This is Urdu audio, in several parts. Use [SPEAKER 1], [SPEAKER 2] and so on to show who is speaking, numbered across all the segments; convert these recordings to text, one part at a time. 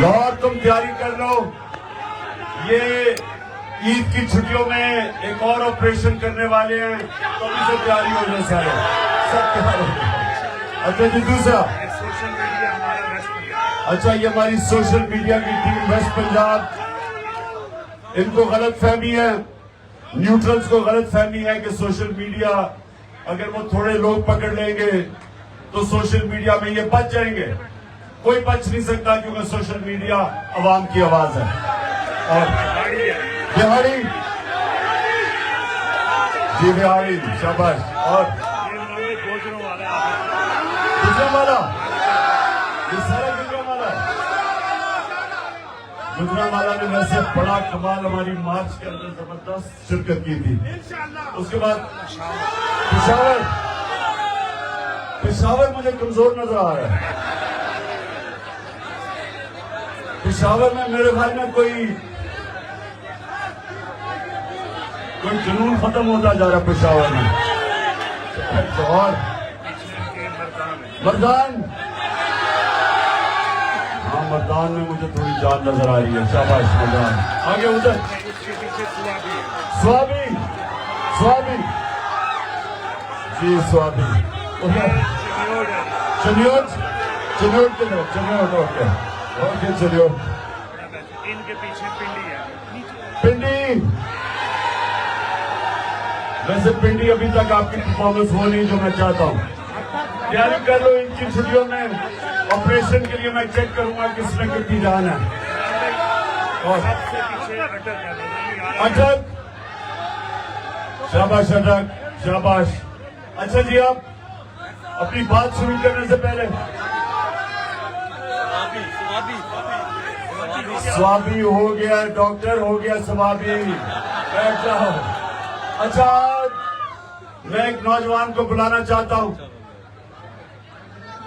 [SPEAKER 1] لاہور تم تیاری کر لو، یہ عید کی چھٹیوں میں ایک اور آپریشن کرنے والے ہیں، تو ابھی سے تیاری ہو جائے سارے، سب تیار ہو جائے۔ اچھا جی دوسرا، اچھا یہ ہماری سوشل میڈیا کی ٹیم ویسٹ پنجاب، ان کو غلط فہمی ہے، نیوٹرلز کو غلط فہمی ہے کہ سوشل میڈیا اگر وہ تھوڑے لوگ پکڑ لیں گے تو سوشل میڈیا میں یہ بچ جائیں گے۔ کوئی بچ نہیں سکتا کیونکہ سوشل میڈیا عوام کی آواز ہے۔ اور بہاری جی، بہاری شاباش، اور گجرانوالہ، یہ سارا گجرانوالہ ہے۔ گجرانوالہ نے ویسے بڑا کمال ہماری مارچ کے اندر زبردست شرکت کی تھی۔ اس کے بعد پشاور مجھے کمزور نظر آ رہا ہے۔ پشاور میں میرے خیال میں کوئی جنون ختم ہوتا جا رہا ہے پشاور میں۔ اور مردان، ہاں مردان میں مجھے تھوڑی جان نظر آ رہی ہے، شاباش مردان۔ آگے ادھر سوابی جی، سوابی چنیوٹ کے لوگ، چنیوٹ اوکے چنیوٹ،
[SPEAKER 2] ان کے پیچھے پنڈی ہے،
[SPEAKER 1] پنڈی۔ ویسے پنڈی ابھی تک آپ کی پرفارمنس ہو نہیں جو میں چاہتا ہوں۔ تیاری کر لو، ان کی چھٹیوں میں آپریشن کے لیے میں چیک کروں گا کس میں کتنی جان ہے۔ اٹک، شاباش اٹک، شاباش۔ اچھا جی، آپ اپنی بات شروع کرنے سے پہلے سوابی ہو گیا، ڈاکٹر ہو گیا سوابی، بیٹھ جاؤ۔ اچھا، میں ایک نوجوان کو بلانا چاہتا ہوں،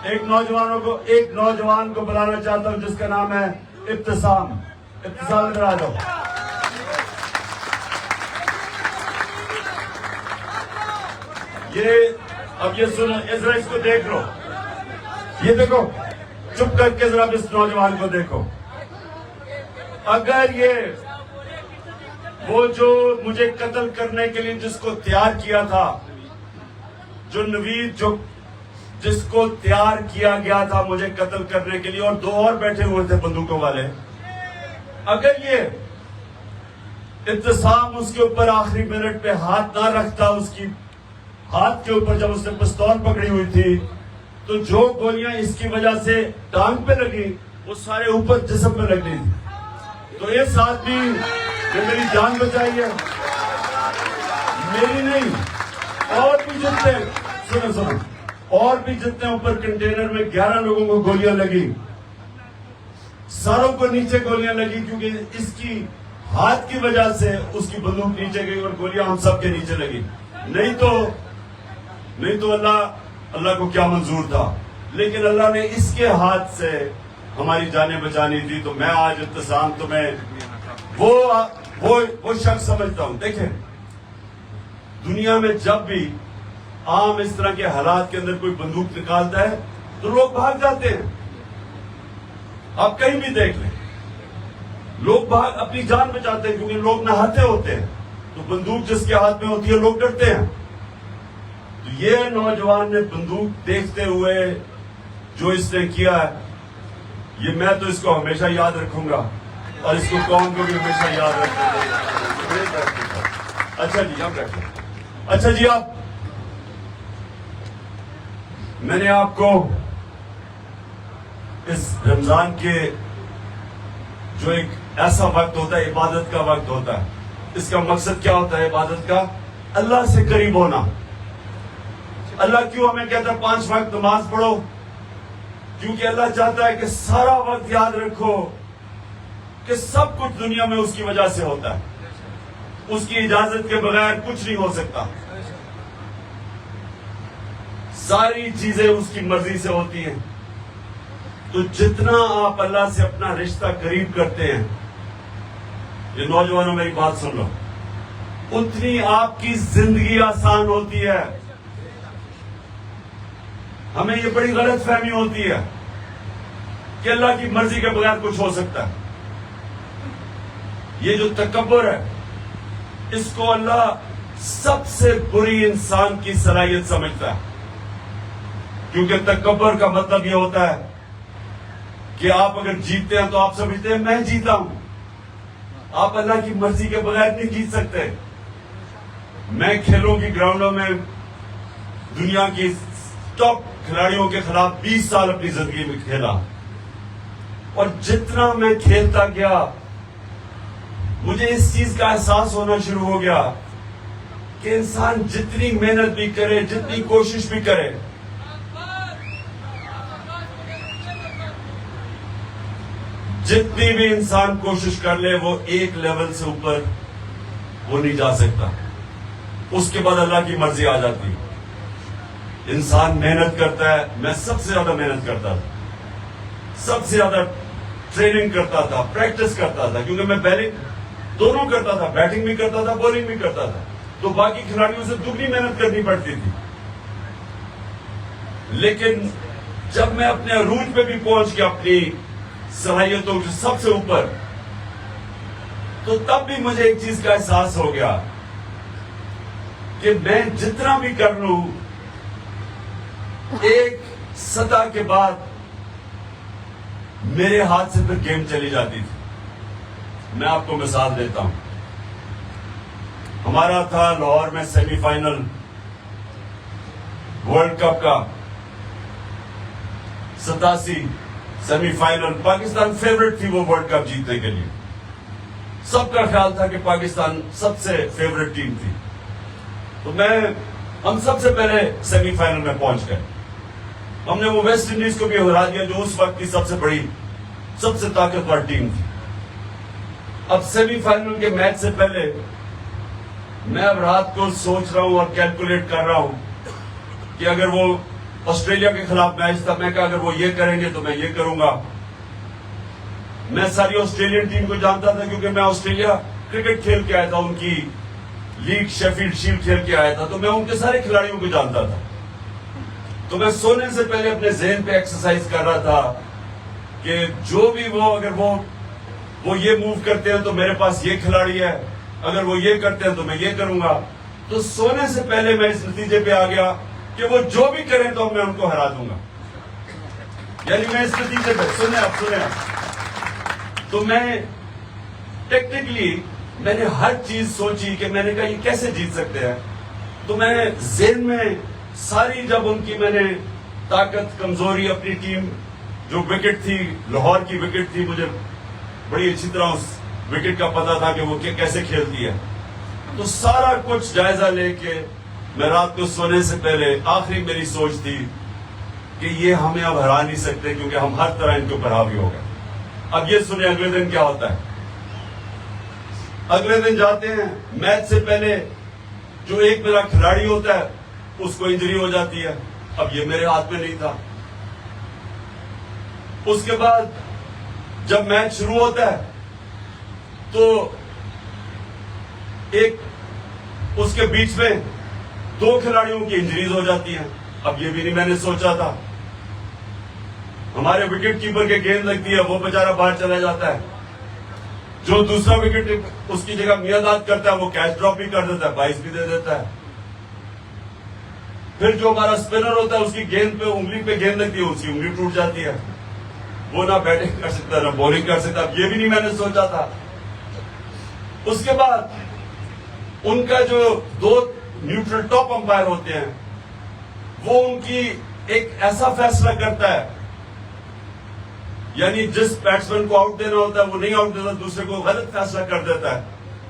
[SPEAKER 1] ایک نوجوان کو بلانا چاہتا ہوں جس کا نام ہے ابتسام۔ ابتسام ادھر آ جاؤ۔ اب یہ سنو، ذرا اس کو دیکھ لو، یہ دیکھو، چپ کر کے ذرا اس نوجوان کو دیکھو۔ اگر یہ وہ جو مجھے قتل کرنے کے لیے جس کو تیار کیا تھا، جو نوید جس کو تیار کیا گیا تھا مجھے قتل کرنے کے لیے، اور دو اور بیٹھے ہوئے تھے بندوقوں والے، اگر یہ ابتسام اس کے اوپر آخری منٹ پہ ہاتھ نہ رکھتا، اس کی ہاتھ کے اوپر جب اس نے پستول پکڑی ہوئی تھی، تو جو گولیاں اس کی وجہ سے ٹانگ پہ لگی وہ سارے اوپر جسم پہ لگنی تھی۔ تو اس آدمی نے میری جان بچائی ہے، میری نہیں، اور بھی جتنے سنو اور بھی جتنے اوپر کنٹینر میں 11 لوگوں کو گولیاں لگی، ساروں کو نیچے گولیاں لگی کیونکہ اس کی ہاتھ کی وجہ سے اس کی بندوق نیچے گئی اور گولیاں ہم سب کے نیچے لگی۔ نہیں تو اللہ کو کیا منظور تھا، لیکن اللہ نے اس کے ہاتھ سے ہماری جانیں بچانی تھی۔ تو میں آج ابتسام تمہیں وہ شخص سمجھتا ہوں۔ دیکھیں، دنیا میں جب بھی عام اس طرح کے حالات کے اندر کوئی بندوق نکالتا ہے تو لوگ بھاگ جاتے ہیں۔ آپ کہیں بھی دیکھ لیں، لوگ اپنی جان بچاتے ہیں کیونکہ لوگ نہاتے ہوتے ہیں، تو بندوق جس کے ہاتھ میں ہوتی ہے لوگ ڈرتے ہیں۔ تو یہ نوجوان نے بندوق دیکھتے ہوئے جو اس نے کیا ہے، یہ میں تو اس کو ہمیشہ یاد رکھوں گا اور اس کو قوم کو بھی ہمیشہ یاد رکھوں گا۔ اچھا جی، آپ بیٹھیں۔ اچھا جی، میں نے آپ کو اس رمضان کے جو ایک ایسا وقت ہوتا ہے، عبادت کا وقت ہوتا ہے، اس کا مقصد کیا ہوتا ہے عبادت کا؟ اللہ سے قریب ہونا۔ اللہ کیوں ہمیں کہتا ہے 5 وقت نماز پڑھو؟ کیونکہ اللہ چاہتا ہے کہ سارا وقت یاد رکھو کہ سب کچھ دنیا میں اس کی وجہ سے ہوتا ہے، اس کی اجازت کے بغیر کچھ نہیں ہو سکتا، ساری چیزیں اس کی مرضی سے ہوتی ہیں۔ تو جتنا آپ اللہ سے اپنا رشتہ قریب کرتے ہیں، یہ نوجوانوں میری بات سن لو، اتنی آپ کی زندگی آسان ہوتی ہے۔ ہمیں یہ بڑی غلط فہمی ہوتی ہے کہ اللہ کی مرضی کے بغیر کچھ ہو سکتا ہے. یہ جو تکبر ہے اس کو اللہ سب سے بری انسان کی صلاحیت سمجھتا ہے, کیونکہ تکبر کا مطلب یہ ہوتا ہے کہ آپ اگر جیتتے ہیں تو آپ سمجھتے ہیں میں جیتا ہوں. آپ اللہ کی مرضی کے بغیر نہیں جیت سکتے. میں کھیلوں کی گراؤنڈوں میں دنیا کی ٹاپ کھلاڑیوں کے خلاف 20 سال اپنی زندگی میں کھیلا, اور جتنا میں کھیلتا گیا مجھے اس چیز کا احساس ہونا شروع ہو گیا کہ انسان جتنی محنت بھی کرے, جتنی کوشش بھی کرے, جتنی بھی انسان کوشش کر لے وہ ایک لیول سے اوپر وہ نہیں جا سکتا. اس کے بعد اللہ کی مرضی آ جاتی. انسان محنت کرتا ہے. میں سب سے زیادہ محنت کرتا تھا, سب سے زیادہ ٹریننگ کرتا تھا, پریکٹس کرتا تھا, کیونکہ میں بیلنگ دونوں کرتا تھا, بیٹنگ بھی کرتا تھا, بولنگ بھی کرتا تھا, تو باقی کھلاڑیوں سے دگنی محنت کرنی پڑتی تھی. لیکن جب میں اپنے عروج پہ بھی پہنچ گیا اپنی صلاحیتوں سے سب سے اوپر, تو تب بھی مجھے ایک چیز کا احساس ہو گیا کہ میں جتنا بھی کر لوں ایک سطح کے بعد میرے ہاتھ سے پھر گیم چلی جاتی تھی. میں آپ کو مثال دیتا ہوں. ہمارا تھا لاہور میں سیمی فائنل ورلڈ کپ کا 87 سیمی فائنل. پاکستان فیورٹ تھی وہ ورلڈ کپ جیتنے کے لیے. سب کا خیال تھا کہ پاکستان سب سے فیورٹ ٹیم تھی. تو ہم سب سے پہلے سیمی فائنل میں پہنچ گئے. ہم نے وہ ویسٹ انڈیز کو بھی ہرا دیا جو اس وقت کی سب سے بڑی, سب سے طاقتور ٹیم تھی. اب سیمی فائنل کے میچ سے پہلے میں اب رات کو سوچ رہا ہوں اور کیلکولیٹ کر رہا ہوں کہ اگر وہ آسٹریلیا کے خلاف میچ تھا, میں کہا اگر وہ یہ کریں گے تو میں یہ کروں گا. میں ساری آسٹریلین ٹیم کو جانتا تھا کیونکہ میں آسٹریلیا کرکٹ کھیل کے آیا تھا, ان کی لیگ شیفیلڈ شیلڈ کھیل کے آیا تھا, تو میں ان کے سارے کھلاڑیوں کو جانتا تھا. تو میں سونے سے پہلے اپنے ذہن پہ ایکسرسائز کر رہا تھا کہ جو بھی وہ اگر وہ یہ موو کرتے ہیں تو میرے پاس یہ کھلاڑی ہے, اگر وہ یہ کرتے ہیں تو میں یہ کروں گا. تو سونے سے پہلے میں اس نتیجے پہ آ گیا کہ وہ جو بھی کریں تو میں ان کو ہرا دوں گا. یعنی میں اس نتیجے پہ سنیں آپ. تو میں ٹیکنیکلی میں نے ہر چیز سوچی کہ میں نے کہا یہ کیسے جیت سکتے ہیں. تو میں ذہن میں ساری جب ان کی میں نے طاقت کمزوری اپنی ٹیم جو وکٹ تھی, لاہور کی وکٹ تھی, مجھے بڑی اچھی طرح اس وکٹ کا پتا تھا کہ وہ کیسے کھیلتی ہے. تو سارا کچھ جائزہ لے کے میں رات کو سونے سے پہلے آخری میری سوچ تھی کہ یہ ہمیں اب ہرا نہیں سکتے کیونکہ ہم ہر طرح ان کے اوپر حاوی ہو گئے. اب یہ سنیں اگلے دن کیا ہوتا ہے. اگلے دن جاتے ہیں میچ سے پہلے, جو ایک میرا کھلاڑی ہوتا ہے اس کو انجری ہو جاتی ہے. اب یہ میرے ہاتھ میں نہیں تھا. اس کے بعد جب میچ شروع ہوتا ہے تو ایک اس کے بیچ میں 2 کھلاڑیوں کی انجریز ہو جاتی ہیں. اب یہ بھی نہیں میں نے سوچا تھا. ہمارے وکٹ کیپر کے گیند لگتی ہے, وہ بیچارہ باہر چلا جاتا ہے. جو دوسرا وکٹ اس کی جگہ میاداد کرتا ہے وہ کیچ ڈراپ بھی کر دیتا ہے, 22 بھی دے دیتا ہے. پھر جو ہمارا اسپنر ہوتا ہے اس کی گیند پہ انگلی پہ گیند لگتی ہے, اس کی انگلی ٹوٹ جاتی ہے. وہ نہ بیٹنگ کر سکتا نہ بولنگ کر سکتا. اب یہ بھی نہیں میں نے سوچا تھا. اس کے بعد ان کا جو 2 نیوٹرل ٹاپ امپائر ہوتے ہیں وہ ان کی ایک ایسا فیصلہ کرتا ہے, یعنی جس بیٹسمین کو آؤٹ دینا ہوتا ہے وہ نہیں آؤٹ دیتا, دوسرے کو غلط فیصلہ کر دیتا ہے.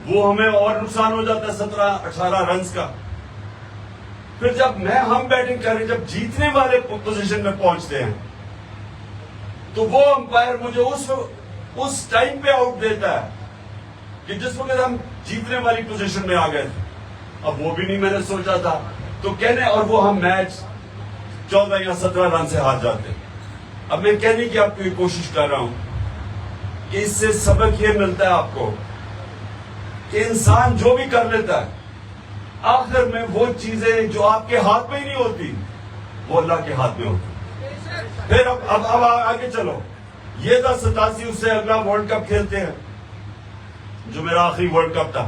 [SPEAKER 1] وہ ہمیں اور نقصان ہو جاتا ہے 17-18 رنز کا. پھر جب ہم بیٹنگ کر رہے, جب جیتنے والے پوزیشن میں پہنچتے ہیں تو وہ امپائر مجھے اس ٹائم پہ آؤٹ دیتا ہے کہ جس وقت ہم جیتنے والی پوزیشن میں آ گئے تھے. اب وہ بھی نہیں میں نے سوچا تھا. تو کہنے, اور وہ ہم میچ 14 یا 17 رن سے ہار جاتے. اب میں کہنے کی آپ کو یہ کوشش کر رہا ہوں کہ اس سے سبق یہ ملتا ہے آپ کو کہ انسان جو بھی کر لیتا ہے آخر میں وہ چیزیں جو آپ کے ہاتھ میں ہی نہیں ہوتی وہ اللہ کے ہاتھ میں ہوتی. پھر اب آگے چلو. یہ تھا 87 اس سے اگلا ورلڈ کپ کھیلتے ہیں جو میرا آخری ورلڈ کپ تھا.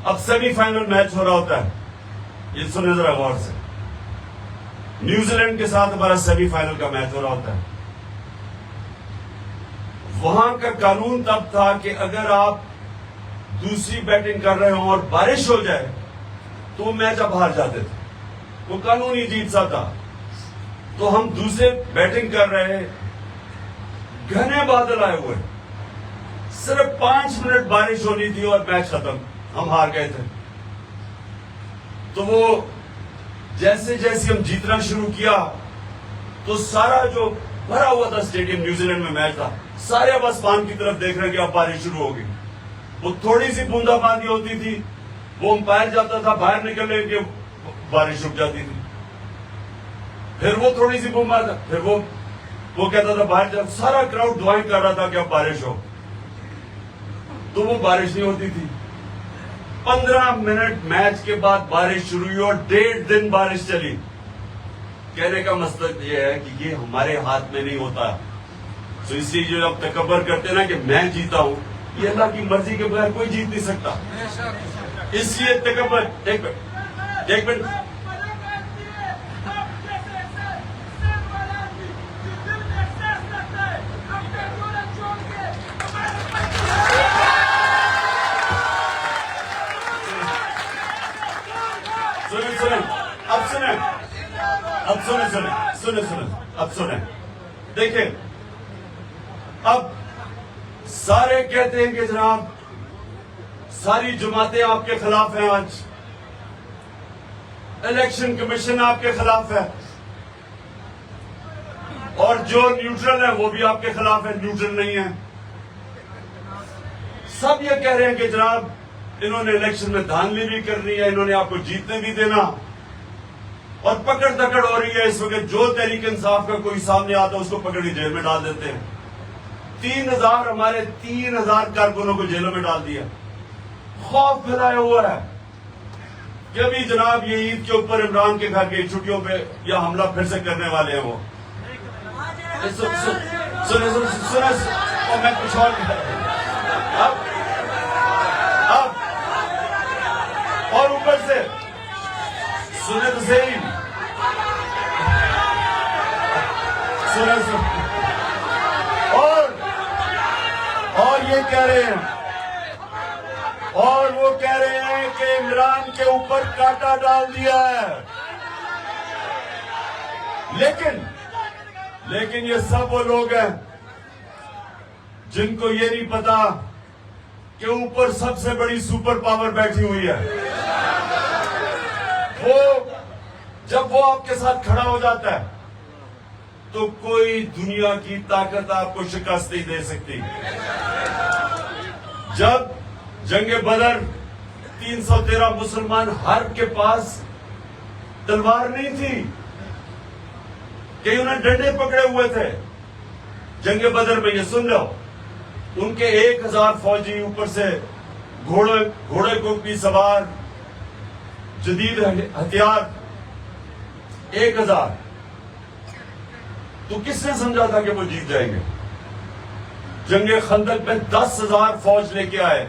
[SPEAKER 1] اب سیمی فائنل میچ ہو رہا ہوتا ہے, یہ سنیں ذرا غور سے, نیوزی لینڈ کے ساتھ ہمارا سیمی فائنل کا میچ ہو رہا ہوتا ہے. وہاں کا قانون تب تھا کہ اگر آپ دوسری بیٹنگ کر رہے ہوں اور بارش ہو جائے تو وہ میچ آپ ہار جاتے تھے. وہ قانون ہی عجیب سا تھا. تو ہم دوسرے بیٹنگ کر رہے, گھنے بادل آئے ہوئے, صرف 5 منٹ بارش ہونی تھی اور میچ ختم, ہم ہار گئے تھے. تو وہ جیسے جیسے ہم جیتنا شروع کیا تو سارا جو بھرا ہوا تھا اسٹیڈیم, نیوزی لینڈ میں میچ تھا, سارے اب آسمان کی طرف دیکھ رہے ہیں کہ اب بارش شروع ہوگی. وہ تھوڑی سی بوندا باندی ہوتی تھی, وہ امپائر جاتا تھا باہر نکلنے کے, بارش رک جاتی تھی. پھر وہ تھوڑی سی بوندا, پھر وہ کہتا تھا باہر جا. سارا کراؤڈ دعائیں کر رہا تھا کہ اب بارش ہو, تو وہ بارش نہیں ہوتی تھی. 15 منٹ میچ کے بعد بارش شروع ہوئی اور 1.5 دن بارش چلی. کہنے کا مقصد یہ ہے کہ یہ ہمارے ہاتھ میں نہیں ہوتا. تو اس لیے جو اب تکبر کرتے ہیں نا کہ میں جیتا ہوں, یہ اللہ کی مرضی کے بغیر کوئی جیت نہیں سکتا. اس لیے تکبر, ایک منٹ اب سنیں. دیکھیں, اب سارے کہتے ہیں کہ جناب ساری جماعتیں آپ کے خلاف ہیں, آج الیکشن کمیشن آپ کے خلاف ہے, اور جو نیوٹرل ہے وہ بھی آپ کے خلاف ہے, نیوٹرل نہیں ہے. سب یہ کہہ رہے ہیں کہ جناب انہوں نے الیکشن میں دھاندلی بھی کرنی ہے, انہوں نے آپ کو جیتنے بھی دینا, اور پکڑ دکڑ ہو رہی ہے اس وقت. جو تحریک انصاف کا کوئی سامنے آتا ہے اس کو پکڑ کے جیل میں ڈال دیتے ہیں. 3000 ہمارے 3000 کارکنوں کو جیلوں میں ڈال دیا. خوف پھیلایا ہوا ہے کہ ابھی جناب یہ عید کے اوپر عمران کے گھر کی چھٹیوں پہ یا حملہ پھر سے کرنے والے ہیں. وہ سنیں اور میں کچھ اور اب اور اوپر سے سنیں تو صحیح, اور یہ کہہ رہے ہیں, اور وہ کہہ رہے ہیں کہ عمران کے اوپر کانٹا ڈال دیا ہے. لیکن یہ سب وہ لوگ ہیں جن کو یہ نہیں پتا کہ اوپر سب سے بڑی سپر پاور بیٹھی ہوئی ہے. جب وہ آپ کے ساتھ کھڑا ہو جاتا ہے تو کوئی دنیا کی طاقت آپ کو شکست نہیں دے سکتی. جب جنگ بدر 313 مسلمان ہر کے پاس تلوار نہیں تھی, کہ انہیں ڈنڈے پکڑے ہوئے تھے. جنگ بدر میں یہ سن لو, ان کے 1000 فوجی, اوپر سے گھوڑے کو بھی سوار, جدید ہتھیار 1000. تو کس نے سمجھا تھا کہ وہ جیت جائیں گے؟ جنگ خندق میں 10,000 فوج لے کے آئے,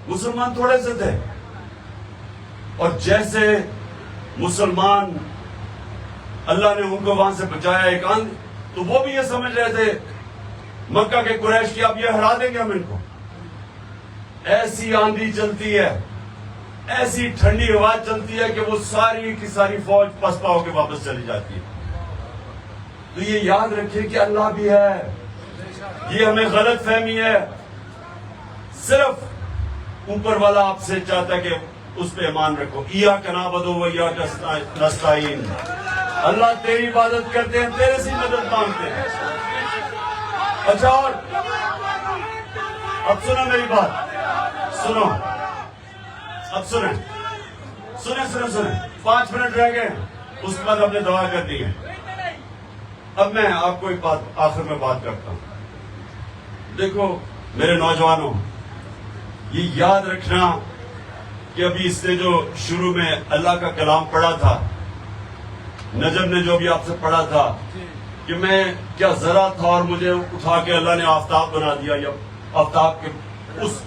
[SPEAKER 1] مسلمان تھوڑے سے تھے. اور جیسے مسلمان اللہ نے ان کو وہاں سے بچایا ایک آندھ, تو وہ بھی یہ سمجھ رہے تھے مکہ کے قریش کی اب یہ ہرا دیں گے ہم ان کو. ایسی آندھی چلتی ہے, ایسی ٹھنڈی ہوا چلتی ہے کہ وہ ساری کی ساری فوج پسپا ہو کے واپس چلی جاتی ہے. تو یہ یاد رکھیں کہ اللہ بھی ہے, یہ ہمیں غلط فہمی ہے. صرف اوپر والا آپ سے چاہتا ہے کہ اس پہ ایمان رکھو. ایاک نعبد و ایاک نستعین, اللہ تیری عبادت کرتے ہیں, تیرے سے مدد مانگتے ہیں. اچھا, اور اب سنو میری بات, سنو, اب سنیں 5 منٹ رہ گئے, اس کے بعد ہم نے دعا کر دی ہے. اب میں آپ کو ایک بات آخر میں بات کرتا ہوں. دیکھو میرے نوجوانوں, یہ یاد رکھنا کہ ابھی اس نے جو شروع میں اللہ کا کلام پڑھا تھا, نجم نے جو بھی آپ سے پڑھا تھا, کہ میں کیا ذرا تھا اور مجھے اٹھا کے اللہ نے آفتاب بنا دیا یا آفتاب کے اس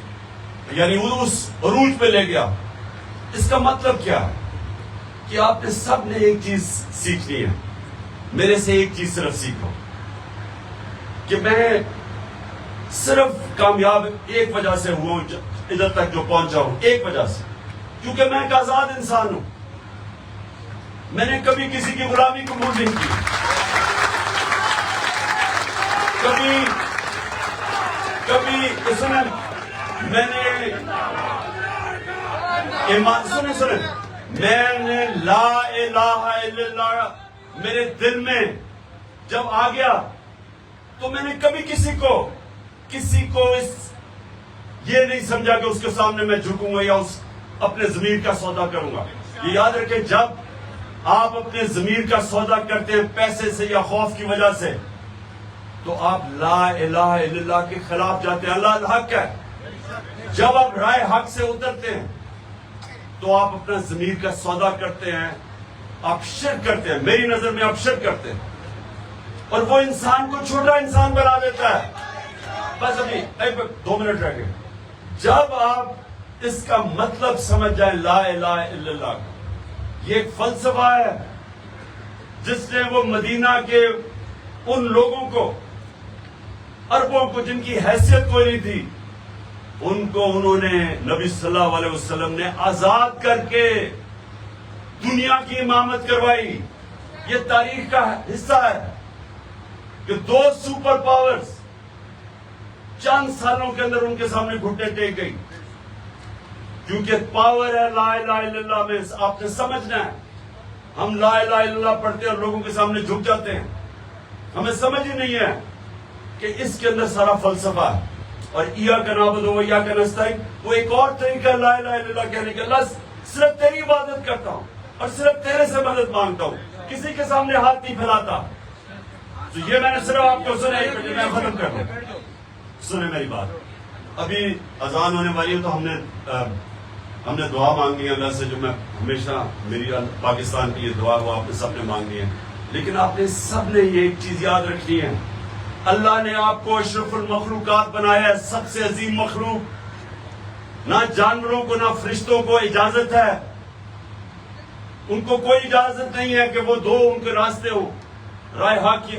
[SPEAKER 1] یعنی اس عروج پہ لے گیا. اس کا مطلب کیا ہے کہ آپ نے سب نے ایک چیز سیکھنی ہے. میرے سے ایک چیز صرف سیکھو کہ میں صرف کامیاب ایک وجہ سے ہوا ہوں ادھر تک جو پہنچا ہوں, ایک وجہ سے, کیونکہ میں ایک آزاد انسان ہوں. میں نے کبھی کسی کی غلامی قبول نہیں کی, کبھی سنیں میں نے ایمان سنیں میں نے لا الہ الا اللہ میرے دل میں جب آ گیا تو میں نے کبھی کسی کو یہ نہیں سمجھا کہ اس کے سامنے میں جھکوں گا یا اس اپنے ضمیر کا سودا کروں گا. یہ یاد رکھیں, جب آپ اپنے ضمیر کا سودا کرتے ہیں پیسے سے یا خوف کی وجہ سے تو آپ لا الہ الا اللہ کے خلاف جاتے ہیں. اللہ الحق ہے. جب آپ رائے حق سے اترتے ہیں تو آپ اپنا ضمیر کا سودا کرتے ہیں, آپ شرک کرتے ہیں. میری نظر میں آپ شرک کرتے ہیں اور وہ انسان کو چھوٹا انسان بنا دیتا ہے. بس ابھی 2 منٹ رہ گئے. جب آپ اس کا مطلب سمجھ جائیں لا الہ الا اللہ کا, یہ ایک فلسفہ ہے جس نے وہ مدینہ کے ان لوگوں کو, عربوں کو جن کی حیثیت کوئی نہیں تھی, ان کو انہوں نے نبی صلی اللہ علیہ وسلم نے آزاد کر کے دنیا کی امامت کروائی. یہ تاریخ کا حصہ ہے کہ 2 سپر پاورز چند سالوں کے اندر ان کے سامنے گھٹنے ٹیک گئی. کیونکہ پاور ہے لا الہ الا اللہ میں, آپ نے سمجھنا ہے. ہم لا الہ الا اللہ پڑھتے ہیں اور لوگوں کے سامنے جھک جاتے ہیں. ہمیں سمجھ ہی نہیں ہے کہ اس کے اندر سارا فلسفہ ہے. اور ایاک نعبد و ایاک نستعین وہ ایک اور طریقہ لا الہ الا اللہ کہنے کا. اللہ صرف تیری عبادت کرتا ہوں اور صرف تیرے سے مدد مانگتا ہوں, کسی کے سامنے ہاتھ نہیں پھیلاتا. تو یہ میں نے صرف آپ کو سنا, میں ختم کر دوں. سنیں میری بات. ابھی اذان ہونے والی ہے تو ہم نے دعا مانگنی ہے اللہ سے, جو میں ہمیشہ میری پاکستان کی یہ دعا وہ آپ نے سب نے مانگنی ہے. لیکن آپ نے سب نے یہ ایک چیز یاد رکھنی ہے, اللہ نے آپ کو اشرف المخلوقات بنایا ہے, سب سے عظیم مخلوق. نہ جانوروں کو نہ فرشتوں کو اجازت ہے, ان کو کوئی اجازت نہیں ہے کہ وہ ان کے راستے ہوں, رائے حق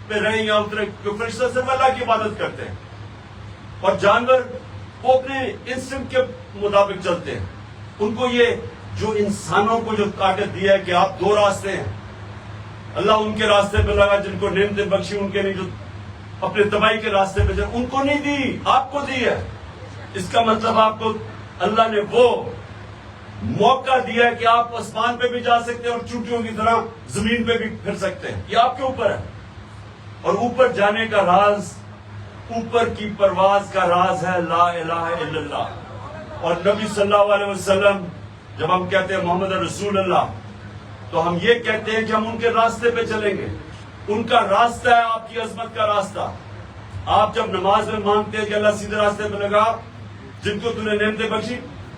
[SPEAKER 1] پہ رہیں یا اترے. فرشتے صرف اللہ کی عبادت کرتے ہیں اور جانور وہ اپنے انسٹنکٹ کے مطابق چلتے ہیں. ان کو یہ جو انسانوں کو جو طاقت دیا ہے کہ آپ 2 راستے ہیں, اللہ ان کے راستے پہ لگا جن کو نعمتیں بخشی, ان کے نہیں جو اپنے تباہی کے راستے پہ جائے, ان کو نہیں دی, آپ کو دی ہے. اس کا مطلب آپ کو اللہ نے وہ موقع دیا ہے کہ آپ آسمان پہ بھی جا سکتے ہیں اور چونٹیوں کی طرح زمین پہ بھی پھر سکتے ہیں. یہ آپ کے اوپر ہے. اور اوپر جانے کا راز, اوپر کی پرواز کا راز ہے لا الہ الا اللہ. اور نبی صلی اللہ علیہ وسلم جب ہم کہتے ہیں محمد رسول اللہ تو ہم یہ کہتے ہیں کہ ہم ان کے راستے پہ چلیں گے. ان کا راستہ ہے آپ کی عظمت کا راستہ. آپ جب نماز میں مانگتے ہیں کہ اللہ سیدھے راستے پہ لگا جن کو تُو نے نعمتیں بخشی,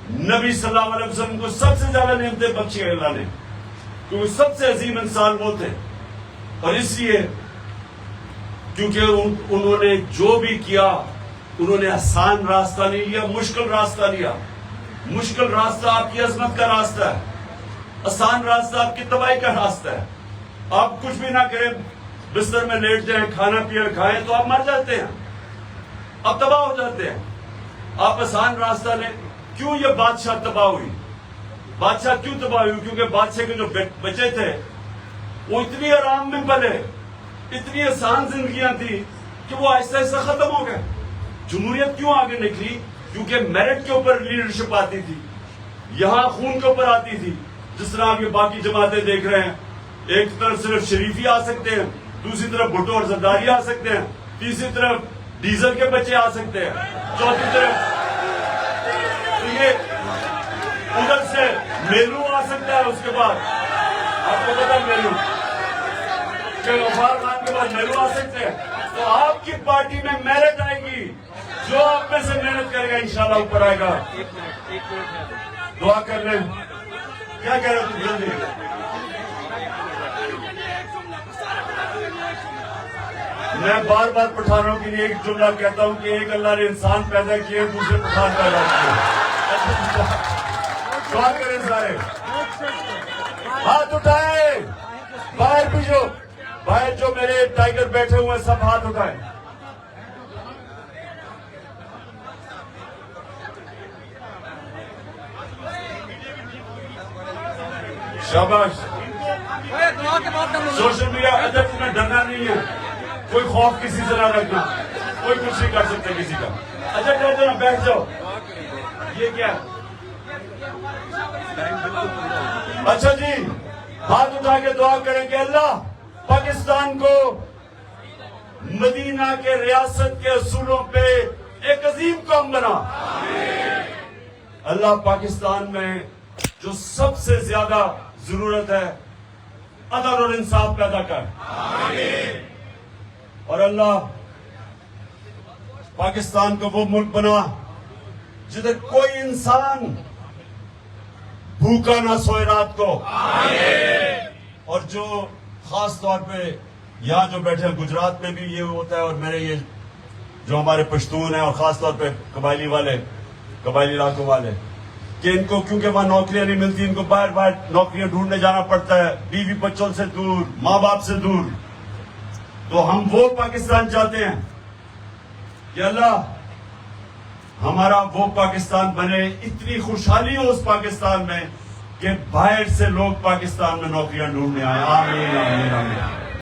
[SPEAKER 1] نبی صلی اللہ علیہ وسلم کو سب سے زیادہ نعمتیں بخشی ہے اللہ نے, کیونکہ سب سے عظیم انسان وہ تھے. اور اس لیے کیونکہ انہوں نے جو بھی کیا انہوں نے آسان راستہ نہیں لیا, مشکل راستہ لیا. مشکل راستہ آپ کی عظمت کا راستہ ہے, آسان راستہ آپ کی تباہی کا راستہ ہے. آپ کچھ بھی نہ کریں, بستر میں لیٹ جائیں, کھانا پیئر کھائیں تو آپ مر جاتے ہیں, آپ تباہ ہو جاتے ہیں. آپ آسان راستہ لیں. کیوں یہ بادشاہ تباہ ہوئی؟ بادشاہ کیوں تباہ ہوئی؟ کیونکہ بادشاہ کے جو بچے تھے وہ اتنی آرام میں پلے, اتنی آسان زندگیاں تھی کہ وہ آہستہ آہستہ ختم ہو گئے. جمہوریت کیوں آگے نکلی؟ کیونکہ میرٹ کے اوپر لیڈرشپ آتی تھی, یہاں خون کے اوپر آتی تھی. جس طرح آپ یہ باقی جماعتیں دیکھ رہے ہیں, ایک طرف صرف شریفی آ سکتے ہیں, دوسری طرف بھٹو اور زرداری آ سکتے ہیں, تیسری طرف ڈیزل کے بچے آ سکتے ہیں, چوتھی طرف تو یہ ادھر سے میلو آ سکتا ہے. اس کے بعد آپ کو پتا میلو کہ غفار خان کے بعد میلو آ سکتے ہیں. تو آپ کی پارٹی میں میرٹ آئے گی, جو آپ میں سے محنت کرے گا انشاءاللہ اوپر آئے گا. دعا کر لیں. کیا کہہ رہے ہو تم جلدی؟ میں بار بار پٹھانوں کے لیے ایک جملہ کہتا ہوں کہ ایک اللہ نے انسان پیدا کیے دوسرے پٹھان پیدا کیے. دعا کریں سارے, ہاتھ اٹھائے, باہر بھی جو میرے ٹائیگر بیٹھے ہوئے ہیں سب ہاتھ اٹھائے. شاباش. سوشل میڈیا ادب میں ڈرنا نہیں ہے, کوئی خوف کسی سے نہ رکھنا, کوئی کچھ نہیں کر سکتا کسی کا. اچھا ڈر جانا, بیٹھ جاؤ. یہ کیا ہے؟ اچھا جی, ہاتھ اٹھا کے دعا کریں کہ اللہ پاکستان کو مدینہ کے ریاست کے اصولوں پہ ایک عظیم قوم بنا. اللہ پاکستان میں جو سب سے زیادہ ضرورت ہے عدل اور انصاف پیدا کر. اور اللہ پاکستان کو وہ ملک بنا جدھر کوئی انسان بھوکا نہ سوئے رات کو. اور جو خاص طور پہ یہاں جو بیٹھے ہیں گجرات میں بھی یہ ہوتا ہے, اور میرے یہ جو ہمارے پشتون ہیں اور خاص طور پہ قبائلی علاقوں والے, کہ ان کو کیونکہ وہاں نوکریاں نہیں ملتی, ان کو باہر نوکریاں ڈھونڈنے جانا پڑتا ہے, بیوی بچوں سے دور, ماں باپ سے دور. تو ہم وہ پاکستان چاہتے ہیں کہ اللہ ہمارا وہ پاکستان بنے, اتنی خوشحالی ہو اس پاکستان میں کہ باہر سے لوگ پاکستان میں نوکریاں ڈھونڈنے آئیں. آمین آمین آمین.